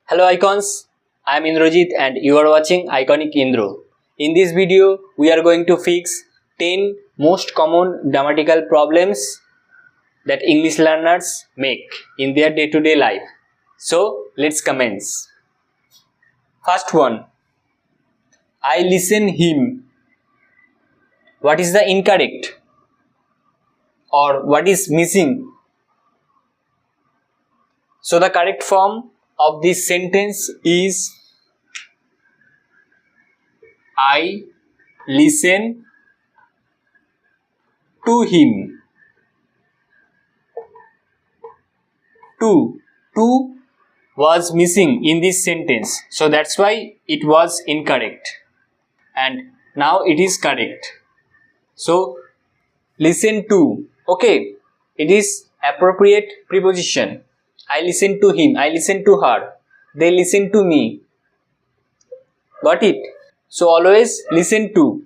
Hello icons, I am Indrajit and you are watching Iconic Indro. In this video, we are going to fix 10 most common grammatical problems that English learners make in their day-to-day life. So, let's commence. First one, I listen him. What is the incorrect? Or what is missing? So, the correct form of this sentence is I listen to him. To was missing in this sentence, so that's why it was incorrect and now it is correct. So listen to, okay, it is appropriate preposition. I listen to him, I listen to her, they listen to me. Got it? So always listen to.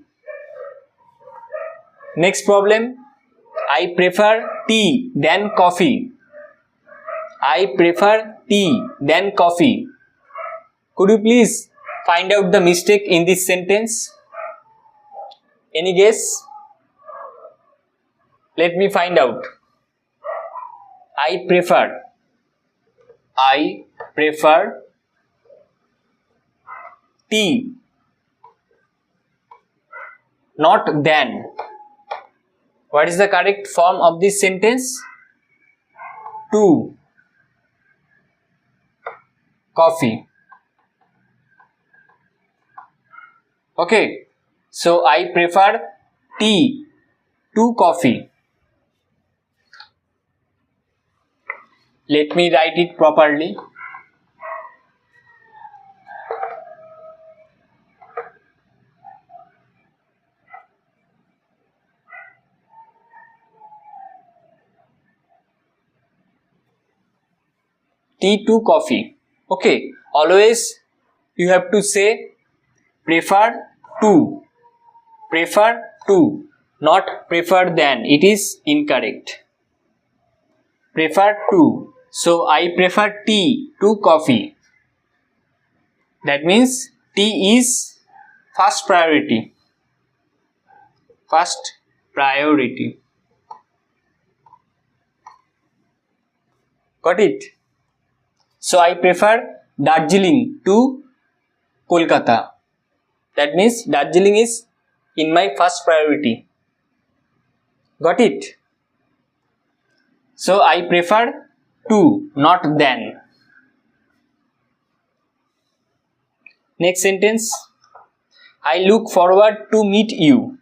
Next problem, I prefer tea than coffee. I prefer tea than coffee. Could you please find out the mistake in this sentence? Any guess? Let me find out. I prefer tea, not than. What is the correct form of this sentence? To coffee. Okay, so I prefer tea to coffee. Let me write it properly. Tea to coffee. Okay, always you have to say prefer to, not prefer than. It is incorrect. Prefer to. So I prefer tea to coffee. That means tea is first priority. First priority. Got it? So I prefer Darjeeling to Kolkata. That means Darjeeling is in my first priority. Got it? So I prefer to, not than. Next sentence, I look forward to meet you.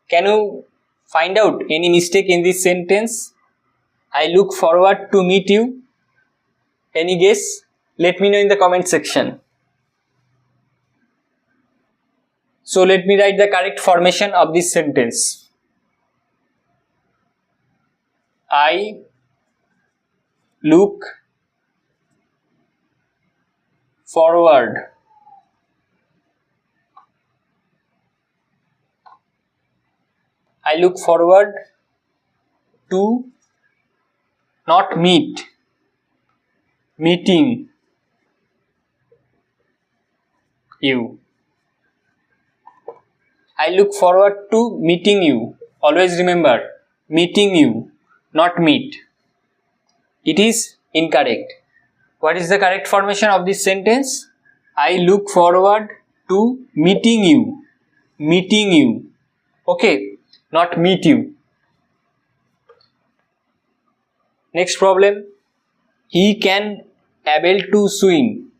Can you find out any mistake in this sentence? I look forward to meet you. Any guess? Let me know in the comment section. So let me write the correct formation of this sentence. I look forward to, not meeting you. I look forward to meeting you. Always remember, meeting you, not meet. It is incorrect. What is the correct formation of this sentence? I look forward to meeting you. Meeting you. Okay, not meet you. Next problem. He can able to swim.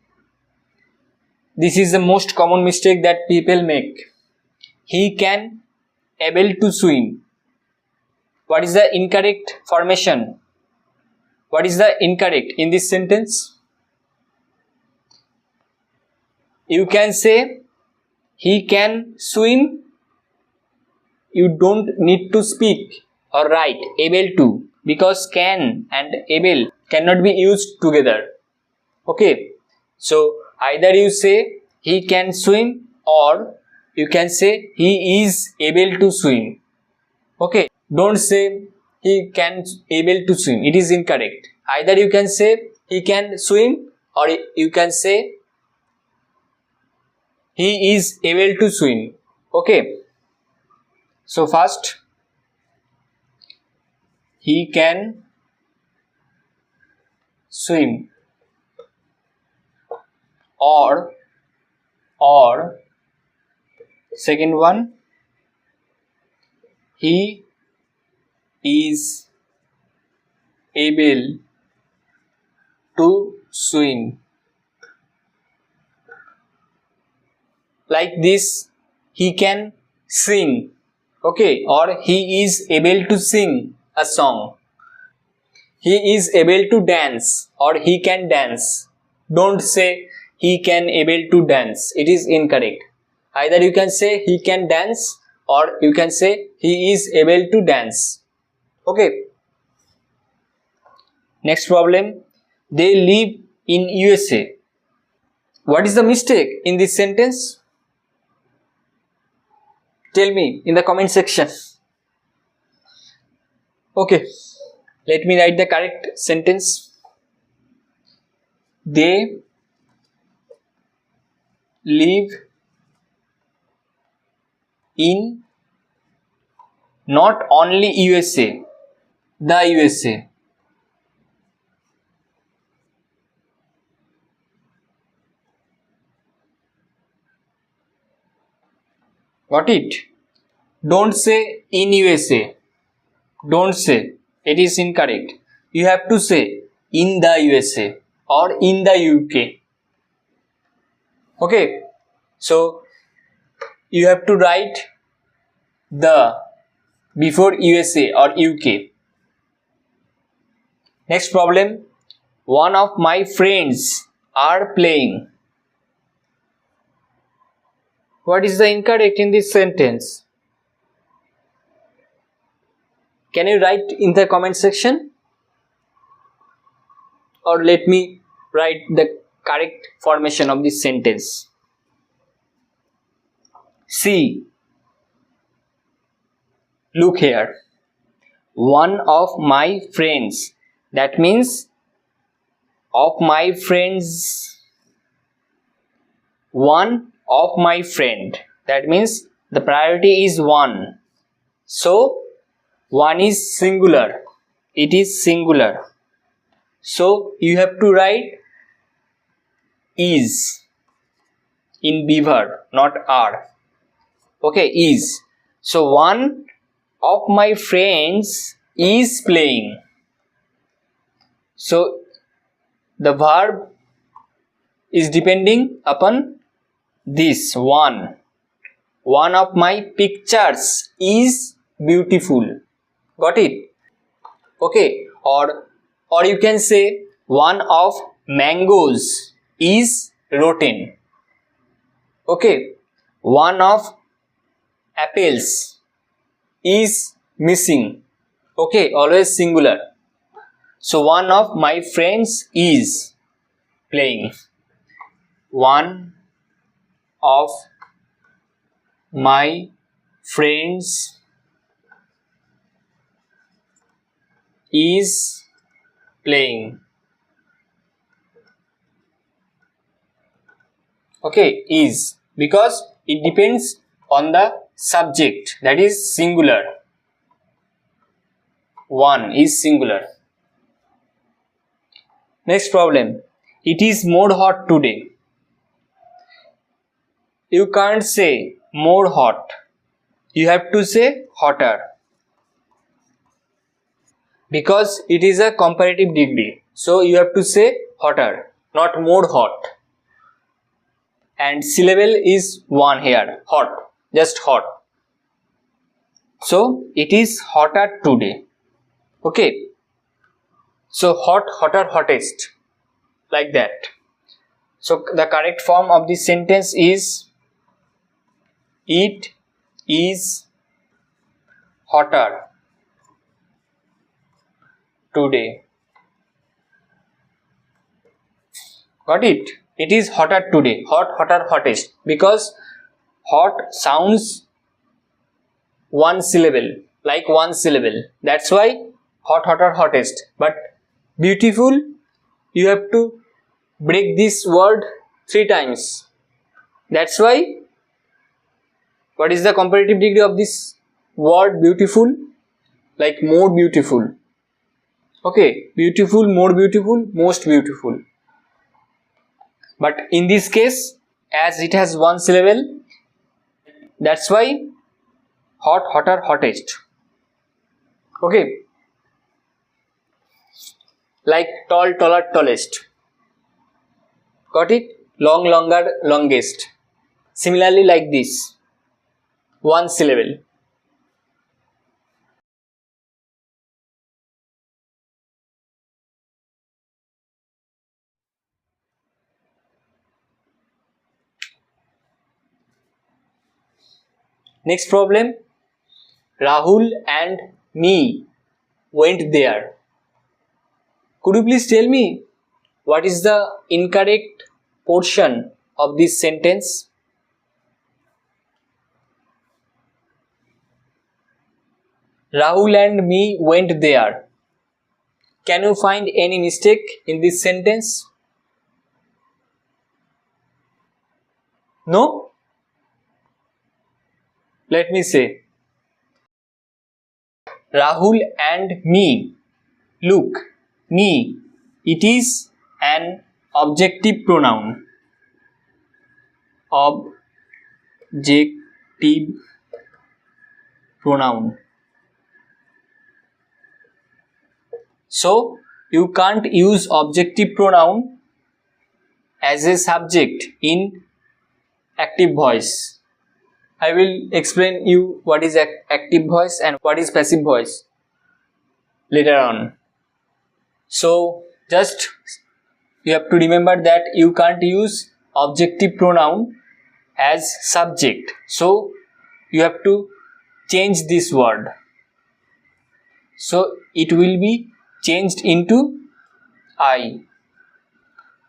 This is the most common mistake that people make. He can able to swim. What is the incorrect formation? What is the incorrect in this sentence? You can say he can swim. You don't need to speak or write able to, because can and able cannot be used together. Okay, so either you say he can swim or you can say he is able to swim. Okay, don't say he can able to swim. It is incorrect. Either you can say he can swim or you can say he is able to swim. Okay, so first, he can swim, or second one, he is able to swim. Like this, he can sing, okay, or he is able to sing a song. He is able to dance, or he can dance. Don't say he can able to dance, it is incorrect. Either you can say he can dance, or you can say he is able to dance. Okay. Next problem, they live in USA. What is the mistake in this sentence? Tell me in the comment section. Okay, let me write the correct sentence. They live in not only USA, the USA. Got it? Don't say in USA. Don't say. It is incorrect. You have to say in the USA or in the UK. Okay. So you have to write the before USA or UK. Next problem. One of my friends are playing. What is the incorrect in this sentence? Can you write in the comment section? Or let me write the correct formation of this sentence. See, look here. One of my friends. That means of my friends. One of my friend. That means the priority is one. So one is singular. It is singular. So you have to write is in beaver, not are. Okay, is. So one of my friends is playing. So the verb is depending upon this one. One of my pictures is beautiful. Got it? Okay. Or you can say one of mangoes is rotten. Okay. One of apples is missing. Okay. Always singular. So one of my friends is playing. One of my friends is playing. Okay, is, because it depends on the subject, that is singular. One is singular. Next problem. It is more hot today. You can't say more hot. You have to say hotter. Because it is a comparative degree. So you have to say hotter, not more hot. And syllable is one here. Hot. Just hot. So it is hotter today. Okay. So hot, hotter, hottest. Like that. So the correct form of this sentence is it is hotter today. Got it? It is hotter today. Hot, hotter, hottest. Because hot sounds one syllable. Like one syllable. That's why hot, hotter, hottest. But beautiful, you have to break this word 3 times. That's why, what is the comparative degree of this word beautiful? Like more beautiful. Okay, beautiful, more beautiful, most beautiful. But in this case, as it has one syllable, that's why hot, hotter, hottest. Okay, like tall, taller, tallest. Got it? Long, longer, longest. Similarly, like this, one syllable. Next problem, Rahul and me went there. Could you please tell me what is the incorrect portion of this sentence? Rahul and me went there. Can you find any mistake in this sentence? No? Let me say. Rahul and me. Look, me. It is an objective pronoun. Objective pronoun. So, you can't use objective pronoun as a subject in active voice. I will explain you what is active voice and what is passive voice later on. So, just you have to remember that you can't use objective pronoun as subject. So, you have to change this word. So, it will be changed into I.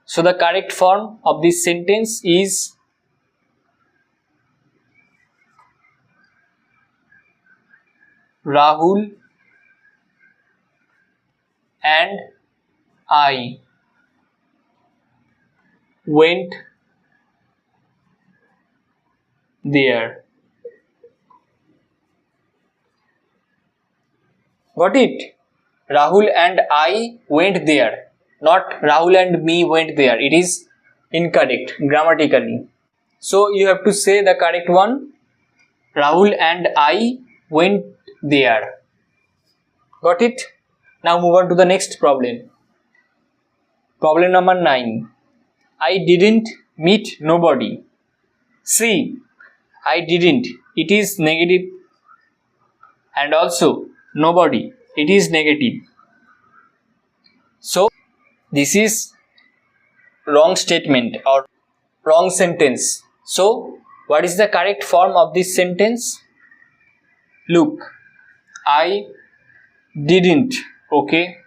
So, the correct form of this sentence is Rahul and I went there. Got it? Rahul and I went there. Not Rahul and me went there. It is incorrect grammatically. So you have to say the correct one. Rahul and I went there. Got it? Now move on to the next problem. Problem number 9. I didn't meet nobody. See, I didn't. It is negative, and also nobody. It is negative. So this is wrong statement or wrong sentence. So what is the correct form of this sentence? Look, I didn't. Okay,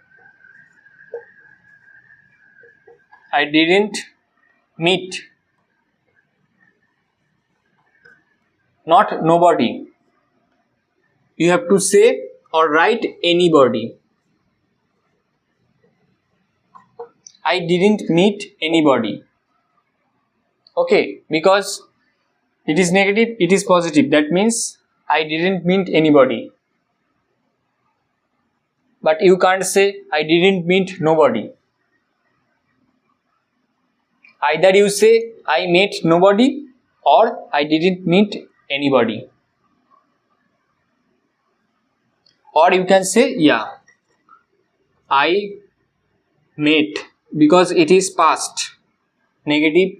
I didn't meet. Not nobody. You have to say or write anybody. I didn't meet anybody. Okay, because it is negative, it is positive. That means I didn't meet anybody. But you can't say I didn't meet nobody. Either you say I met nobody or I didn't meet anybody. Or you can say yeah, I met, because it is past negative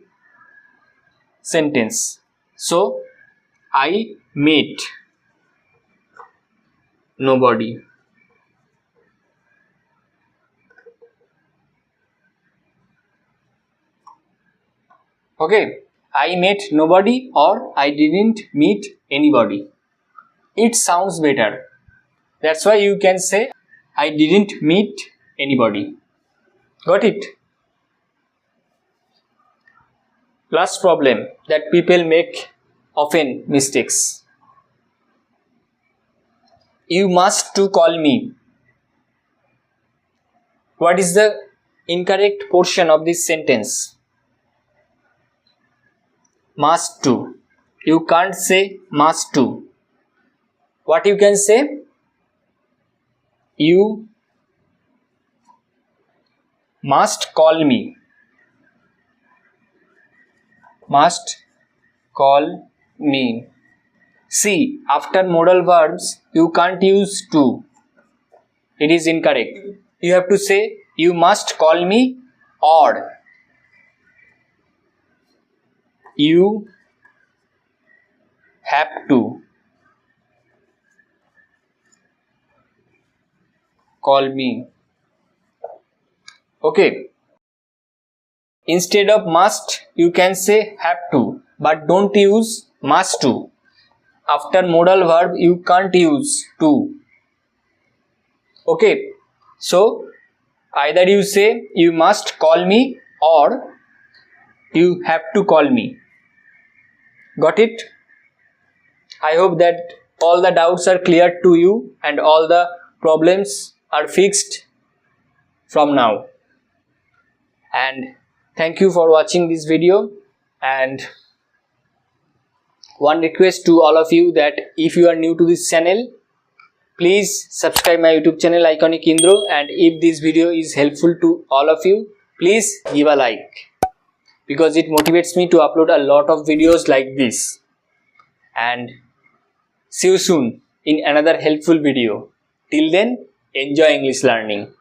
sentence. So I met nobody. Okay, I met nobody or I didn't meet anybody. It sounds better. That's why you can say I didn't meet anybody. Got it? Last problem that people make often mistakes. You must to call me. What is the incorrect portion of this sentence. Must to. You can't say must to. What you can say? You must call me. Must call me. See, after modal verbs, you can't use to. It is incorrect. You have to say, you must call me, or you have to call me. Okay. Instead of must, you can say have to, but don't use must to. After modal verb, you can't use to. Okay. So, either you say you must call me or you have to call me. Got it? I hope that all the doubts are cleared to you and all the problems are fixed from now. And thank you for watching this video. And one request to all of you, that if you are new to this channel, please subscribe my YouTube channel Iconic Indro, and if this video is helpful to all of you, please give a like, because it motivates me to upload a lot of videos like this. And see you soon in another helpful video. Till then, enjoy English learning.